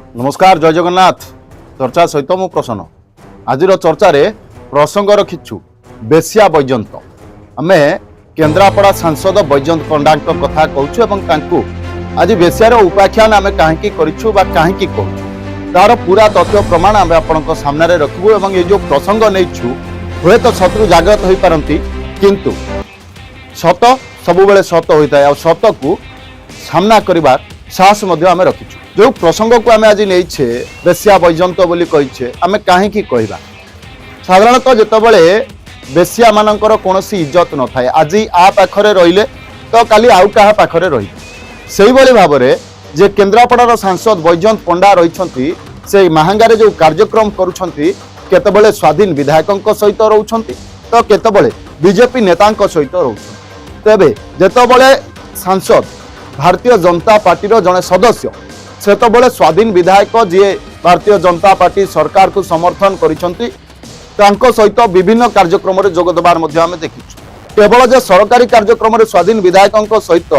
नमस्कार जय जगन्नाथ चर्चा सहित मु प्रसन्न आज चर्चा प्रसंग रखीचु बेसिया वैजयंत आम केन्द्रापड़ा सांसद वैजयंत पंडा कथा कहूँ आज बेसियार उपाख्यान आम कहीं करूँ तार पूरा तथ्य प्रमाण आम आपण सामने रखू और ये जो प्रसंग नहीं हुए तो शत्रु जागृत हो पारती किंतु सत सबुबले सत होता है और सत को सामना करने साहस आम रखीचु जो प्रसंग को आम आज नहीं बेसिया वैजयंत बोली कहीचे आम कहीं कहवा साधारणतः जितेबाला बेसिया मानकर कौन इज्जत न थाए आज आ पाखरे रहिले तो काली आउ क्या पाखरे रही से भाव में जे केन्द्रापड़ार सांसद वैजयंत पंडा रही से महांगारे जो कार्यक्रम करुँच स्वाधीन विधायकों सहित रोच तो केतबले बीजेपी नेता सहित रोच तेरे जितेबाला सांसद भारतीय जनता पार्टी जड़े सदस्य सेतबले स्वाधीन विधायक जी भारतीय जनता पार्टी सरकार को समर्थन करिसेंती सहित विभिन्न कार्यक्रम में जोगदेवार आम देखी केवल जे सरकारी कार्यक्रम में स्वाधीन विधायकों सहित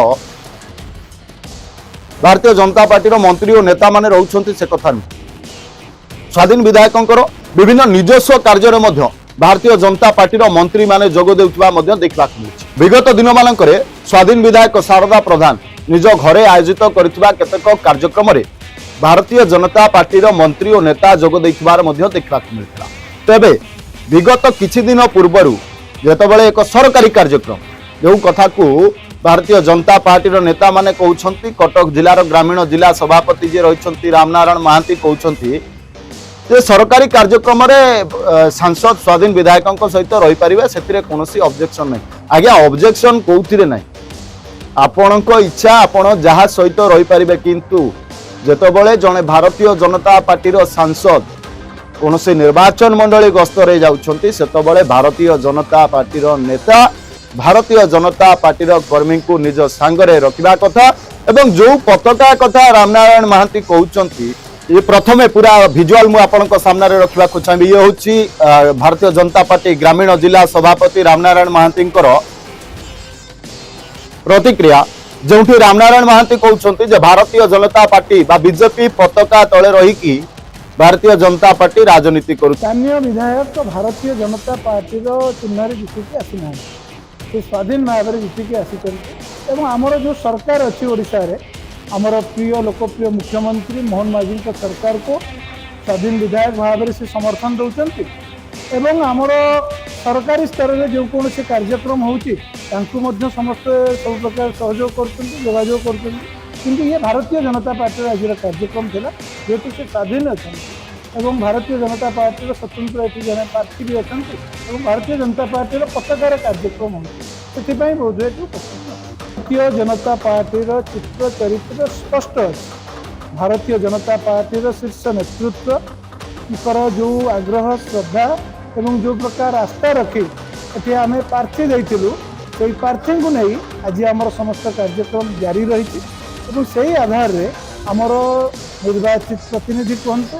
भारतीय जनता पार्टी मंत्री और नेता माने रहउछंती से कथा नहीं स्वाधीन विधायकों विभिन्न निजस्व कार्य में भारतीय जनता पार्टी मंत्री माने जोग देउथिबा देखा विगत दिन मानक स्वाधीन विधायक शारदा प्रधान निज घरे आयोजित करथिबा केतेक कार्यक्रम में भारतीय जनता पार्टी मंत्री और नेता जोग देइथिबार देखा मिलता तेबे विगत किछि दिन पूर्व जेतेबेले एक सरकारी कार्यक्रम जो कथा को भारतीय जनता पार्टी नेता माने कहउछंती कटक जिलार ग्रामीण जिला सभापति जे रहिछंती रामनारायण महांती कहउछंती जे सरकारी कार्यक्रम रे सांसद स्वाधीन विधायकों सहित रही पारिबे सेतिरे कोनोसी ऑब्जेक्शन नहीं आज्ञा ऑब्जेक्शन कोउथिरे नहीं आपणक इच्छा आपण जहा सहित रही पारिबे किंतु जेतेबेले जने भारतीय जनता पार्टी सांसद कौन से निर्वाचन मंडली गस्तर जाउछंती सेतेबेले भारतीय जनता पार्टी नेता भारतीय जनता पार्टी कर्मी को निज सांगरे रखा कथा एवं जो पताका कथा रामनारायण महांती कहउछंती ये प्रथमे पूरा भिजुआल मु आपनक सामने रखा चाहिए ये हूँ भारतीय जनता पार्टी ग्रामीण जिला सभापति रामनारायण महांती प्रतिक्रिया जो रामनारायण महांती कहउछंती भारतीय जनता पार्टी बा बीजेपी पताका तले रही भारतीय जनता पार्टी राजनीति करू स्थानीय विधायक तो भारतीय जनता पार्टी चिन्ह जितिकी आसीना से स्वाधीन भाव में जितिकी आसी आमर जो सरकार अच्छी ओडिशा रे आमर प्रिय लोकप्रिय मुख्यमंत्री मोहन माझी सरकार को स्वाधीन विधायक भाव में से समर्थन दौरान एवं आमर सरकारी स्तर में जो कौन से कार्यक्रम होती समस्त सब प्रकार सहयोग करजोग कर ये भारतीय जनता पार्टी आज कार्यक्रम था जेहेतु से स्वाधीन अच्छा एवं भारतीय जनता पार्टी स्वतंत्र ये जन प्रार्थी भी अच्छा भारतीय जनता पार्टी पताकार कार्यक्रम होती बोध भारतीय जनता पार्टी चित्र चरित्र स्पष्ट अच्छे भारतीय जनता पार्टी शीर्ष नेतृत्व जो आग्रह श्रद्धा एवं जो प्रकार आस्था रखी ये आम प्रार्थी देलु से प्रार्थी को नहीं आज आम समस्त कार्यक्रम जारी रही से आधार रे आमर निर्वाचित प्रतिनिधि कहतु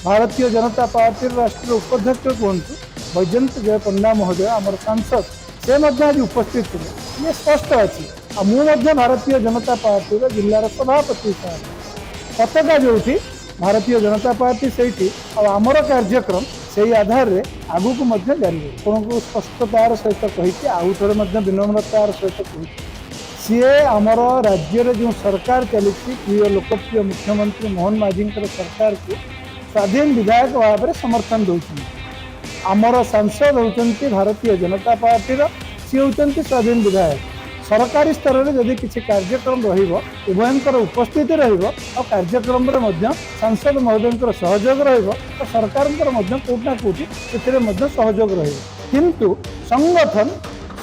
भारतीय जनता पार्टी राष्ट्रीय उपाध्यक्ष कहतु वैजयंत जय पंडा महोदय आमर सांसद से आज उपस्थित थे ये स्पष्ट अच्छी मुझे भारतीय जनता पार्टी जिलार सभापति पताका जो भारतीय जनता पार्टी से आमर कार्यक्रम से आधार रे आगू को जारी आपको स्पष्टतार सहित कही आउ थे विनम्रतार सहित कही सी आमर राज्य रे जो सरकार चली प्रिय लोकप्रिय मुख्यमंत्री मोहन माझी सरकार को स्वाधीन विधायक भाव में समर्थन दौरान आमर सांसद होती भारतीय जनता पार्टी सी होती स्वाधीन विधायक सरकारी स्तर में जदि किसी कार्यक्रम रुभयंकर उपस्थिति कार्यक्रम सांसद महोदय सहयोग तो सरकार कौटना कौटी सहयोग किंतु संगठन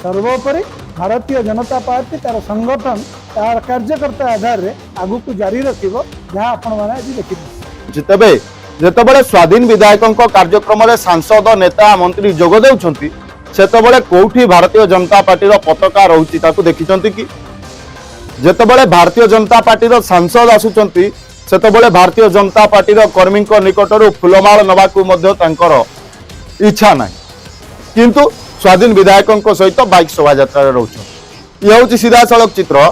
सर्वोपरि भारतीय जनता पार्टी तार संगठन तार कार्यकर्ता आधार रे आगु को जारी रखिबो जहां आपण माने आज देखिबो जितेबे जेतेबेले स्वाधीन विधायकों कार्यक्रम में सांसद नेता मंत्री जोग देउछंती सेतेबेले कोठी भारतीय जनता पार्टी पताका रहुची ताकू देखिचंती कि जेतेबेले भारतीय जनता पार्टी सांसद आसुचंती सेतेबेले भारतीय जनता पार्टी कर्मी निकटरू फुलमाल नबाकू मध्य तांकर इच्छा नाही किंतु स्वाधीन विधायकों सहित बाइक शोभा यात्रा रोच ये हूँ सीधा सड़क चित्र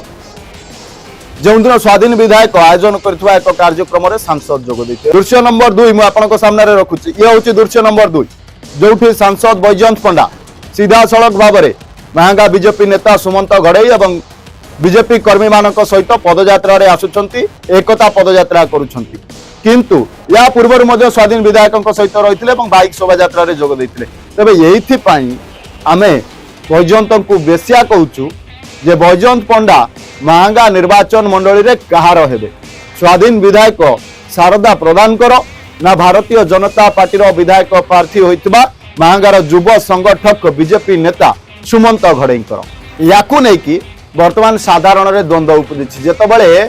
जो दिन स्वाधीन विधायक आयोजन करथिबा एक कार्यक्रम रे सांसद जोग दैते। दृश्य नंबर 2 मु आपनक सामने रे रखुची। ये होची दृश्य नंबर 2 जोठी सांसद बैजयंत पंडा सीधा सड़क भाव में महांगा बीजेपी नेता सुमंत घड़ई एवं बीजेपी कर्मी मानक सहित पदयात्रा रे आसुचंती एकता पदयात्रा करुछंती। किंतु या पूर्व मध्य स्वाधीन विधायक सहित रही बाइक शोभायात्रा रे जोग देते। तेबे यही आमे बैजयंत को बेसिया कहूँ जे बैजयंत पंडा महांगा निर्वाचन मंडली रे कहार हेबे स्वाधीन विधायक शारदा प्रधानकर ना भारतीय जनता पार्टी विधायक प्रार्थी होइतबा महांगार युव संगठक बीजेपी नेता सुमंत घड़ईकर याकू नहीं कि वर्तमान साधारण रे द्वंद्व उपजिछि। जेतबेले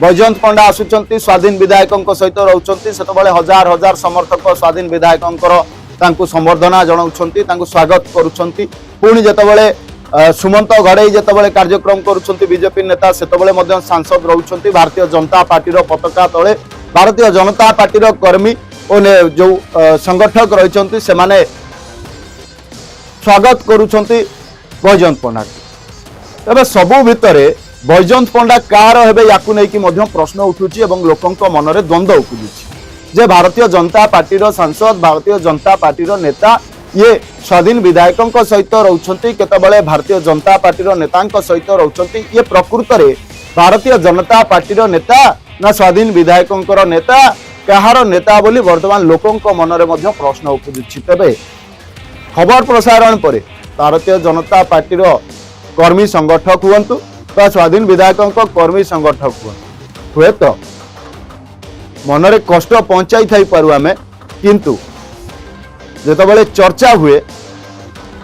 बैजयंत पंडा आसुचंती स्वाधीन विधायक सहित रहउचंती सेतबेले हजार हजार समर्थक स्वाधीन विधायकंकर तांकु संबर्धना जणाउछंती तांकु स्वागत करूछंती। पुणी जेतबेले सुमंत घड़ई जेतबेले कार्यक्रम करूछंती बीजेपी नेता सेतबेले मध्य सांसद रहउछंती भारतीय जनता पार्टी पताका तले भारतीय जनता पार्टी कर्मी और जो संगठक रही से माने स्वागत करुछंती बैजयंत पंडा। तबे सबु भितरे बैजयंत पंडा कार हेबे याकू नहीं कि मध्य प्रश्न उठुची एवं लोकंक मनरे द्वंद्व उपजुची जे भारतीय जनता पार्टी सांसद भारतीय जनता पार्टी नेता ये स्वाधीन विधायक सहित रहउछंती केतबेले भारतीय जनता पार्टी नेता सहित रहउछंती ये प्रकृत रे भारतीय जनता पार्टी नेता ना स्वाधीन विधायक नेता कहार नेता बोली वर्तमान लोकंक मनरे मध्य प्रश्न उपजुची। तबे खबर प्रसारण पर भारतीय जनता पार्टी कर्मी संगठक हुंतु बा स्वाधीन विधायक कर्मी संगठक हुंतु हुए तो मनरे कष्ट पहुंचाई थाई पारु आमे किंतु जेतबेले चर्चा हुए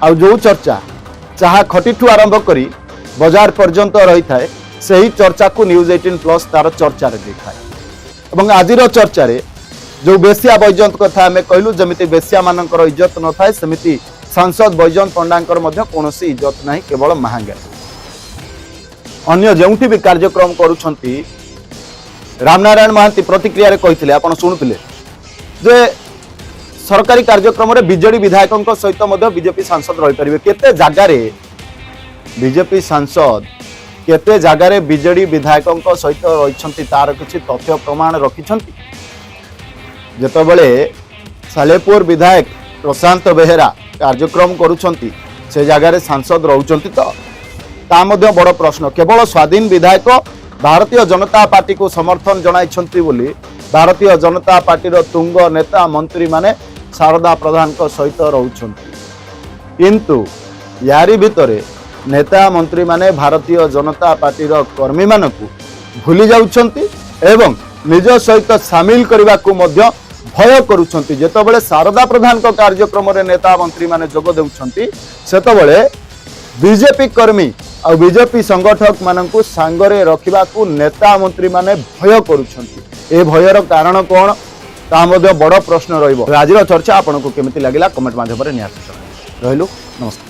आ जो चर्चा चाहा खटीठू आरंभ करी बाजार पर्यंत रही थाए सही चर्चा को न्यूज 18+ तार चर्चा रे देखाए। एवं आजिर चर्चा रे जो बेसिया बैजयंत कथा आमे कहलु जमिति बेसिया मानकर इज्जत न थाए सेमिति सांसद बैजयंत पंडांकर मध्य कोनोसी इज्जत नाही केवल महांगा अन्य जेउठी भी कार्यक्रम करूछंती रामनारायण महांती प्रतिक्रिया रे कहिथिले आपण सुनुथिले जे सरकारी कार्यक्रम रे बीजेडी विधायक सहित मध्य बीजेपी सांसद रही परिबे केते जागा रे बीजेपी सांसद केते जागा रे बीजेडी विधायक सहित रहिछंती तार किछि तथ्य प्रमाण रखिछंती। जेतबेले सालेपुर विधायक प्रशांत बेहेरा कार्यक्रम करुछंती से जगह रे सांसद रहउचंती तो ता मध्य बड़ प्रश्न केवल स्वाधीन विधायक भारतीय जनता पार्टी को समर्थन जणाइछंती बोली भारतीय जनता पार्टी तुंग नेता मंत्री माने शारदा प्रधान को सहित रहउछंती किंतु यारी भितरे नेता मंत्री माने भारतीय जनता पार्टी कर्मी मानकु भूली जाउछंती एवं निज सहित सामिल करबा को मध्य भय करुछंती। जेतबेले शारदा प्रधान को कार्यक्रम रे नेता मंत्री माने जोग देउछंती सेतबेले बीजेपी कर्मी आ बीजेपी संगठक मानकु सांगरे रखिबा को नेता मंत्री माने भय करुछंती। ए भयर कारण कोन ता मध्य बड़ प्रश्न रहिबो। आजिर चर्चा आपनको केमिति लागिला कमेंट माध्यम रे निहाती रहिलु। नमस्कार।